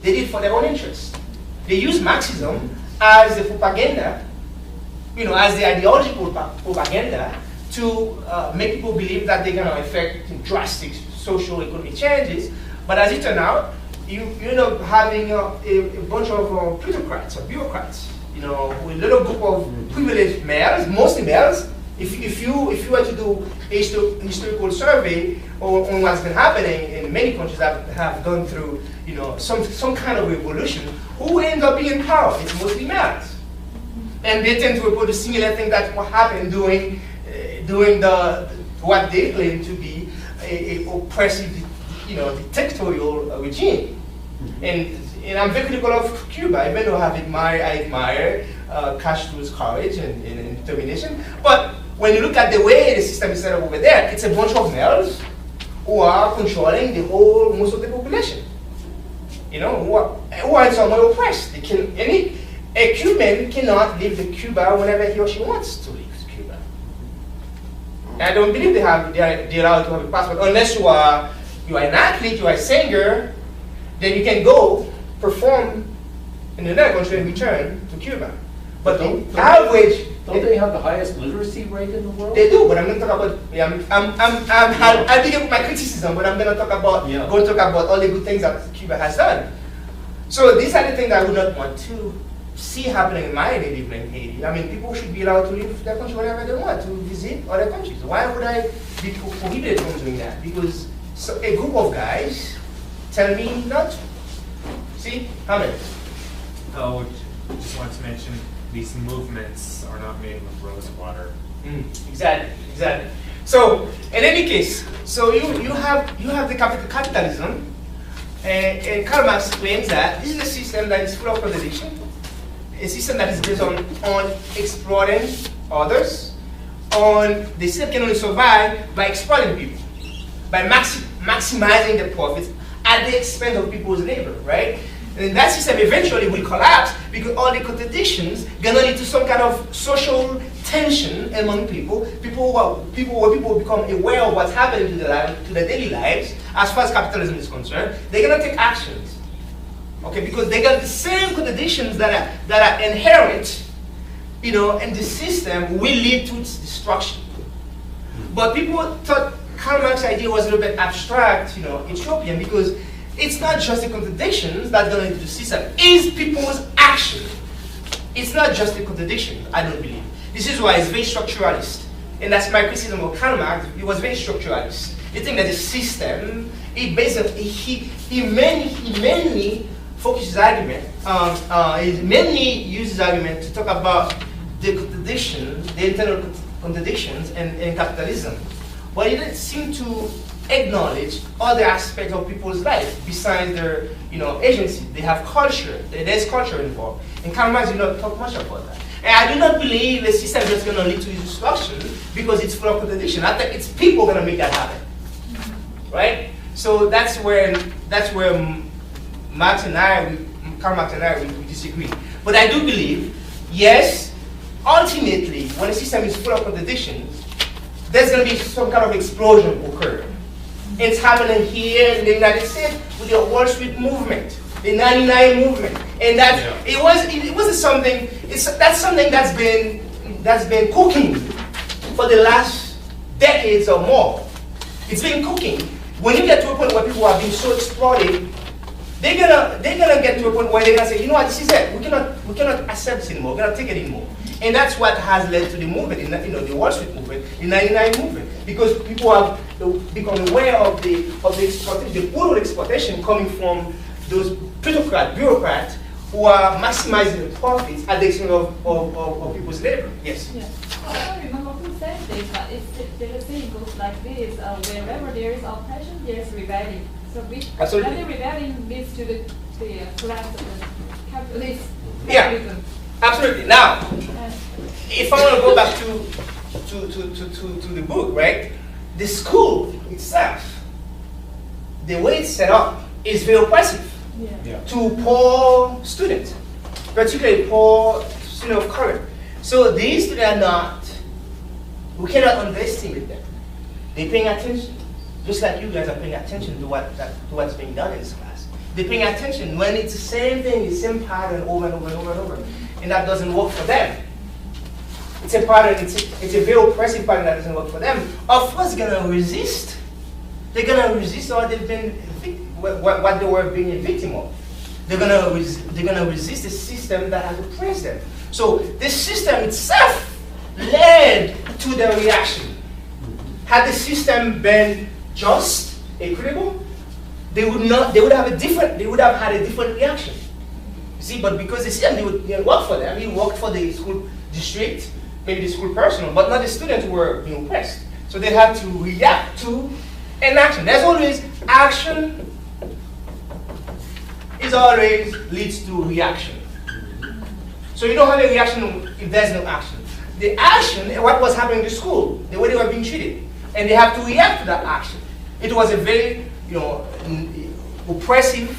they did it for their own interests. They used Marxism as the propaganda, as the ideological propaganda to make people believe that they're going to effect drastic social economic changes. But as it turned out, you end up having a bunch of plutocrats or bureaucrats, with a little group of privileged males, mostly males. If you were to do a historical survey on what's been happening in many countries that have gone through, some kind of revolution, who ends up being in power? It's mostly males, and they tend to report a similar thing that what happened during what they claim to be a oppressive, dictatorial regime. And I'm very critical of Cuba, even though I admire Castro's courage and determination. But when you look at the way the system is set up over there, it's a bunch of males who are controlling most of the population. Who are in some way oppressed. A Cuban cannot leave Cuba whenever he or she wants to leave Cuba. I don't believe they're allowed to have a passport unless you are an athlete, you are a singer. Then you can go perform in another country and return to Cuba. But the average... Don't they have the highest literacy rate in the world? They do, but I'm going to talk about... I'll begin with my criticism, but I'm going to talk about all the good things that Cuba has done. So these are the things I would not want to see happening in my native land, Haiti. I mean, people should be allowed to leave their country whenever they want, to visit other countries. Why would I be prohibited from doing that? Because a group of guys tell me not to. See? Hamid? Oh, just want to mention these movements are not made with rose water. Exactly. So, in any case, so you have the capitalism, and Karl Marx claims that this is a system that is full of contradiction, a system that is based on exploiting others, the system can only survive by exploiting people, by maximizing the profits at the expense of people's labor, right? And that system eventually will collapse because all the contradictions gonna lead to some kind of social tension among people. Where people become aware of what's happening to their daily lives as far as capitalism is concerned. They're gonna take actions, okay? Because they got the same contradictions that are inherent, and the system will lead to its destruction. But people thought Karl Marx's idea was a little bit abstract, utopian, because it's not just the contradictions that go into the system, it's people's action. It's not just the contradictions, I don't believe. This is why it's very structuralist. And that's my criticism of Karl Marx. He was very structuralist. You think that the system, he mainly focuses argument, he mainly uses argument to talk about the contradictions, the internal contradictions in capitalism. But he didn't seem to acknowledge other aspects of people's life besides their, agency. They have culture. There's culture involved. And Karl Marx did not talk much about that. And I do not believe the system is just going to lead to destruction because it's full of contradiction. I think it's people going to make that happen, right? So that's where Karl Marx and I, we disagree. But I do believe, yes, ultimately, when a system is full of contradictions, there's going to be some kind of explosion occur. It's happening here in the United States with the Wall Street movement, the 99 movement, and that's something that's been cooking for the last decades or more. It's been cooking. When you get to a point where people are being so exploited, they're gonna get to a point where they're gonna say, this is it. We cannot accept this anymore. We cannot take it anymore. And that's what has led to the movement, the Wall Street movement, the 99 movement, because people have become aware of the exploitation, the brutal exploitation coming from those bureaucrats who are maximizing the profits at the expense of people's labor. Yes. Yeah. I don't remember who said this, but the saying goes like this: wherever there is oppression, there is rebellion. So whether rebellion leads to the collapse of the capitalism. Yeah. Absolutely. Now, if I want to go back to the book, right? The school itself, the way it's set up, is very oppressive to poor students, particularly poor students of color. So these students we cannot underestimate them. They're paying attention, just like you guys are paying attention to what's being done in this class. They're paying attention when it's the same thing, the same pattern over and over and over and over. And that doesn't work for them. It's a pattern, it's a very oppressive pattern that doesn't work for them. Of course, they're going to resist. They're going to resist what they've been, what they were being a victim of. They're going to resist the system that has oppressed them. So the system itself led to their reaction. Had the system been just, equitable, they would have had a different reaction. You see, but because the system didn't work for them, it worked for the school district, maybe the school personnel, but not the students who were being oppressed. So they had to react to an action. There's always action is always leads to reaction. So you don't have a reaction if there's no action. The action, what was happening in the school, the way they were being treated, and they have to react to that action. It was a very, oppressive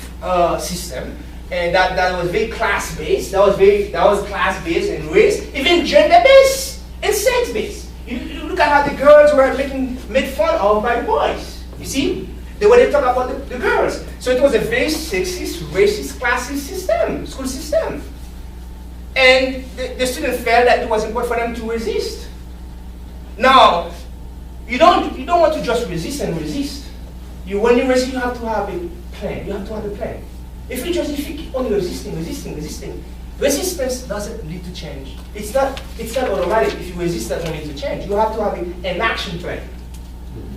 system, and that was very class-based. That was class-based and race, even gender-based and sex-based. You look at how the girls were made fun of by the boys. You see, the way they talk about the girls. So it was a very sexist, racist, classist system, school system. And the students felt that it was important for them to resist. Now, you don't want to just resist and resist. When you resist, you have to have a plan. You have to have a plan. If you keep on resisting, resistance doesn't lead to change. It's not automatic. If you resist, that doesn't lead to change. You have to have an action plan.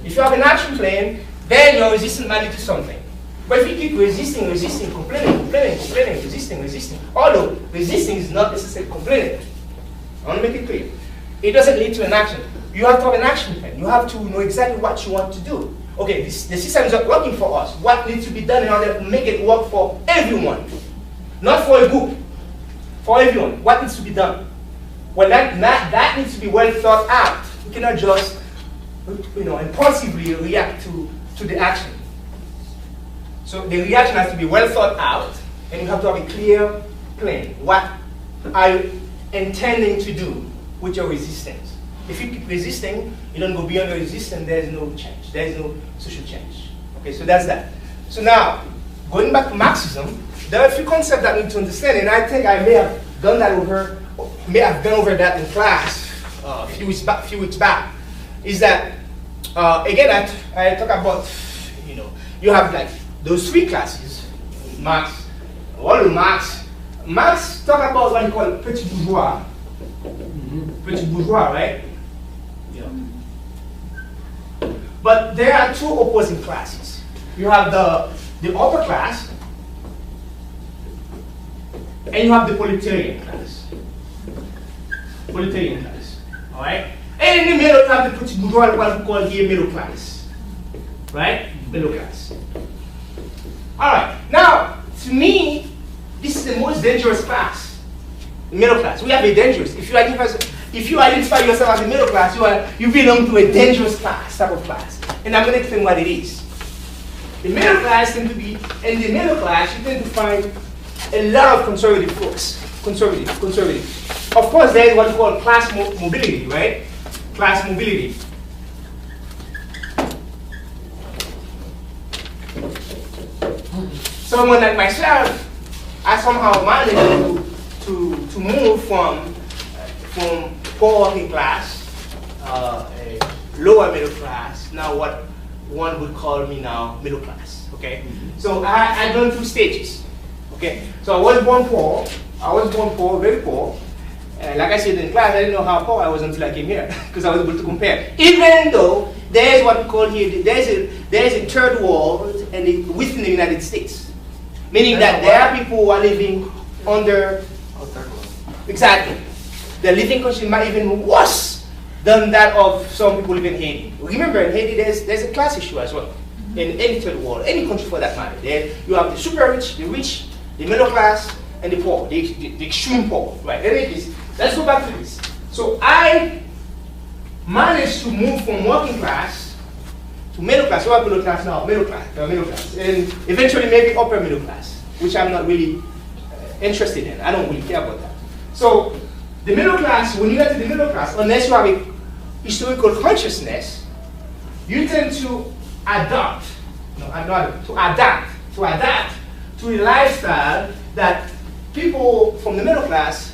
If you have an action plan, then your resistance might lead to something. But if you keep resisting, complaining, resisting, although resisting is not necessarily complaining, I want to make it clear. It doesn't lead to an action. You have to have an action plan. You have to know exactly what you want to do. Okay, the system is not working for us. What needs to be done in order to make it work for everyone? Not for a group, for everyone. What needs to be done? Well, that needs to be well thought out. We cannot just, impulsively react to the action. So the reaction has to be well thought out, and you have to have a clear plan. What are you intending to do with your resistance? If you keep resisting, you don't go beyond your resistance, there is no change. There is no social change. Okay, so that's that. So now, going back to Marxism, there are a few concepts that we need to understand, and I think I may have done that over that in class a few weeks back. Is that, again, I talk about, you have like those three classes, Marx talk about what you call petit bourgeois. Petit bourgeois, right? Yeah. But there are two opposing classes. You have the upper class, and you have the proletarian class. All right? And in the middle, you have the petit bourgeois, what we call here middle class. Right? Middle class. All right. Now, to me, this is the most dangerous class. The middle class. We have a dangerous. If you identify yourself as a middle class, you belong to a dangerous class, type of class. And I'm going to explain what it is. The middle class tend to be, in the middle class, you tend to find a lot of conservative folks. Conservative. Of course, there is what we call class mobility, right? Class mobility. Someone like myself, I somehow managed to move from poor working class, a lower middle class, now what one would call me now middle class. Okay, so I've gone through stages. Okay, so I was born poor, very poor. And like I said in class, I didn't know how poor I was until I came here, because I was able to compare. Even though there is what we call here, there is a third world within the United States. Meaning that there are people who are living under, exactly, their living condition might even be worse than that of some people living in Haiti. Remember, in Haiti, there's a class issue as well. In any third world, any country for that matter. There you have the super rich, the middle class, and the poor, the extreme poor. Right? Let's go back to this. So I managed to move from working class to middle class. What middle class now? Middle class, and eventually maybe upper middle class, which I'm not really interested in. I don't really care about that. So the middle class, when you get to the middle class, unless you have a historical consciousness, you tend to adapt to to a lifestyle that people from the middle class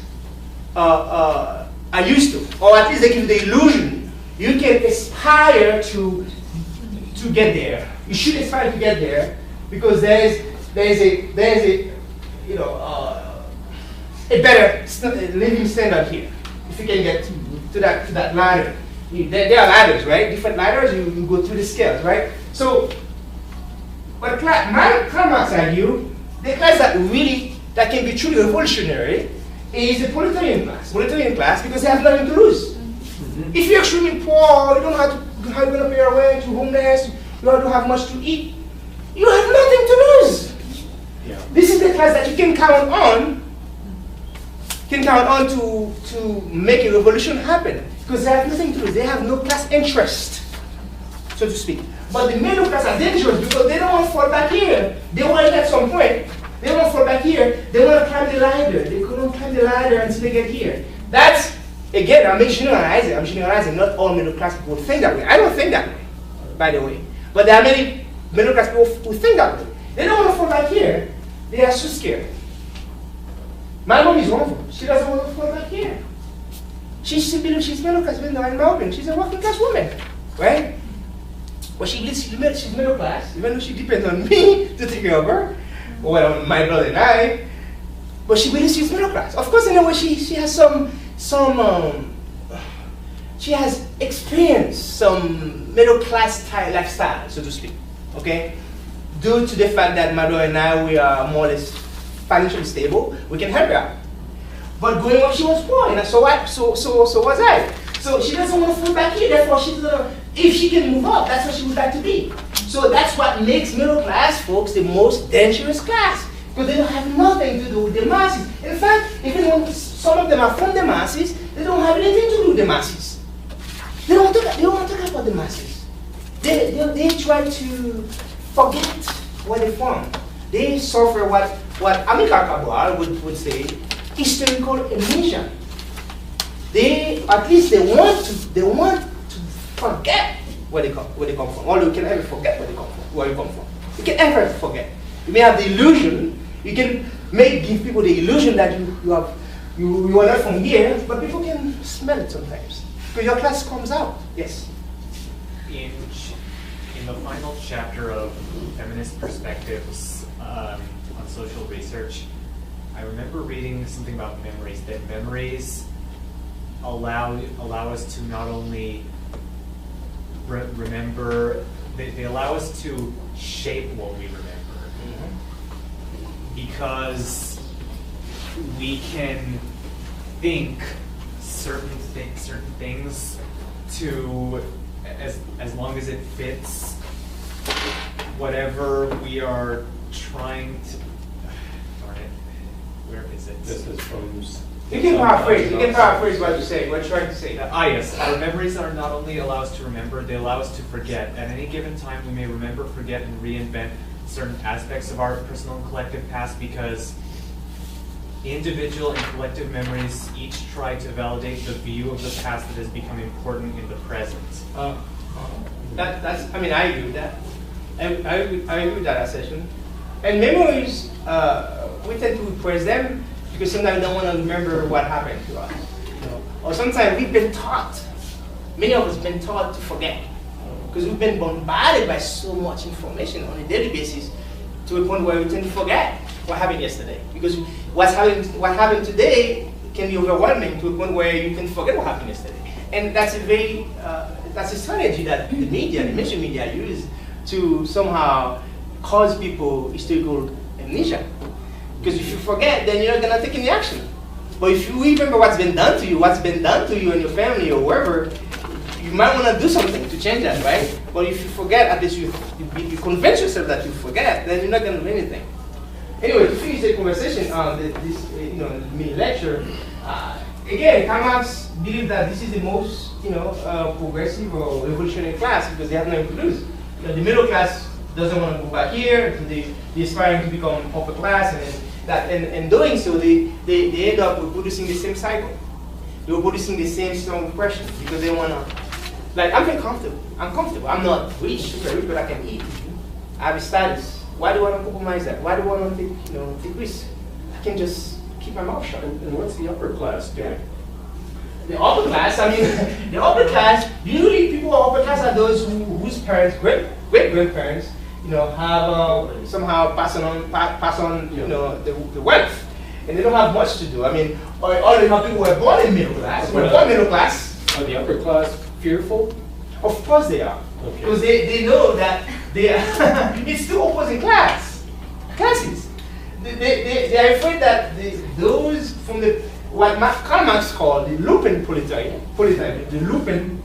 are used to, or at least they give the illusion you can aspire to get there. You should aspire to get there because there's a you know a better living standard here. If you can get to that ladder, there are ladders, right? Different ladders. You go through the scales, right? So, but my Marx argue the class that can be truly revolutionary is the proletarian class. Proletarian class because they have nothing to lose. If you're extremely poor, you don't know how you're going to pay your rent, you're homeless, you don't have much to eat, you have nothing to lose. Yeah. This is the class that you can count on to make a revolution happen. Because they have nothing to lose. They have no class interest, so to speak. But the middle class are dangerous because they don't want to fall back here. They want it at some point. They don't want to fall back here. They want to climb the ladder. They couldn't climb the ladder until they get here. That's, again, I'm generalizing. I'm generalizing. Not all middle class people think that way. I don't think that way, by the way. But there are many middle class people who think that way. They don't want to fall back here. They are so scared. My mom is wrong. She doesn't want to fall back here. She believes she's middle class, even though I'm Melbourne. She's a working class woman, right? Well, she believes she's middle class, even though she depends on me to take care of her, or well, my brother and I. But she believes she's middle class. Of course, in a way, she has she has experienced some middle class type lifestyle, so to speak. Okay, due to the fact that my brother and I, we are more or less financially stable, we can help her out. But growing up, she was poor, and so was I. So she doesn't want to fall back here. Therefore, if she can move up, that's what she would like to be. So that's what makes middle class folks the most dangerous class, because they don't have nothing to do with the masses. In fact, even when some of them are from the masses, they don't have anything to do with the masses. They don't want to talk about the masses. They try to forget where they're from. They suffer what Amilcar Cabral would say, historical amnesia. They want to forget where they come from. Or you can never forget where you come from. You can never forget. You may have the illusion. You can give people the illusion that you are not from here, but people can smell it sometimes because your class comes out. Yes. In the final chapter of Feminist Perspectives on Social Research, I remember reading something about memories, that memories allow us to not only remember, they allow us to shape what we remember. Because we can think certain things to, as long as it fits whatever we are trying to, darn it, where is it? This is from... You can paraphrase what you say, what you're trying to say. Yes, our memories are not only allow us to remember, they allow us to forget. At any given time, we may remember, forget, and reinvent certain aspects of our personal and collective past because individual and collective memories each try to validate the view of the past that has become important in the present. I agree with that. I agree with that assertion. And memories, we tend to repress them because sometimes we don't want to remember what happened to us. Or sometimes we've been taught, many of us have been taught to forget. Because we've been bombarded by so much information on a daily basis to a point where we tend to forget what happened yesterday. Because what happened today can be overwhelming to a point where you can forget what happened yesterday. And that's a strategy that the media, the mainstream media use to somehow cause people historical amnesia. Because if you forget, then you're not going to take any action. But if you remember what's been done to you and your family or wherever, you might want to do something to change that, right? But if you forget, at least you convince yourself that you forget, then you're not going to do anything. Anyway, to finish the conversation, this mini lecture, again, Karl Marx believed that this is the most progressive or revolutionary class because they have nothing to lose. The middle class doesn't want to go back here, so they're aspiring to become upper class, and doing so, they end up reproducing the same cycle. They're reproducing the same strong repression because they want to. Like, I'm very comfortable. I'm comfortable. I'm not rich, super rich, but I can eat. I have a status. Why do I want to compromise that? Why do I want to take risks? I can just keep my mouth shut. And what's the upper class doing? The upper class, I mean, the upper class, usually people who are upper class are those whose parents, great-grandparents, have somehow pass on the wealth. And they don't have much to do. I mean, or you have people who are born in middle class, Are the upper class fearful? Of course they are. Okay. Because they know that they are it's two opposing classes. They are afraid that those from what Karl Marx called the Lupenproletariat, the Lupen,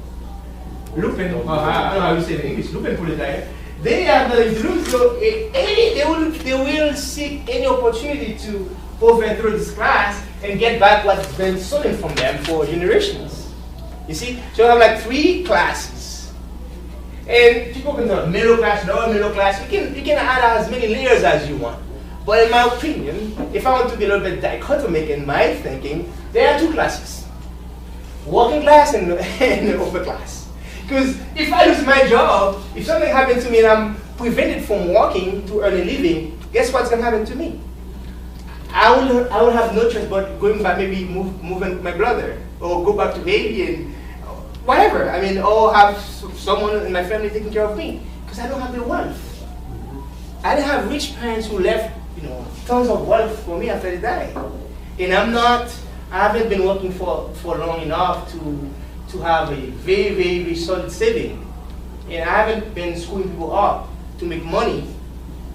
I don't know how you say it in English, Lupenproletariat, they are the so they will seek any opportunity to overthrow this class and get back what's been stolen from them for generations. You see? So you have like three classes. And people can talk middle class, lower middle class. You can add as many layers as you want. But in my opinion, if I want to be a little bit dichotomic in my thinking, there are two classes. Working class and the upper class. Because if I lose my job, if something happens to me and I'm prevented from working to earn a living, guess what's going to happen to me? I will have no choice but going back, maybe moving with my brother, or go back to Haiti and whatever. I mean, or have someone in my family taking care of me, because I don't have the wealth. I didn't have rich parents who left, tons of wealth for me after they died. And I haven't been working for long enough to have a very, very, very solid saving. And I haven't been schooling people up to make money.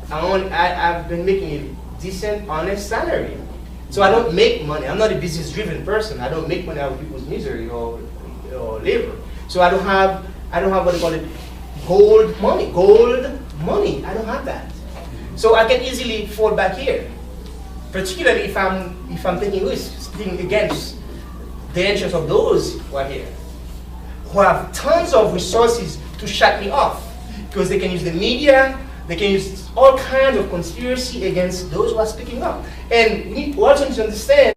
I've been making a decent, honest salary. So I don't make money. I'm not a business-driven person. I don't make money out of people's misery or labor. So I don't have what they call it, gold money. I don't have that. So I can easily fall back here, particularly if I'm taking risks, speaking against the interests of those who are here, who have tons of resources to shut me off, because they can use the media. They can use all kinds of conspiracy against those who are speaking up. And we also need to understand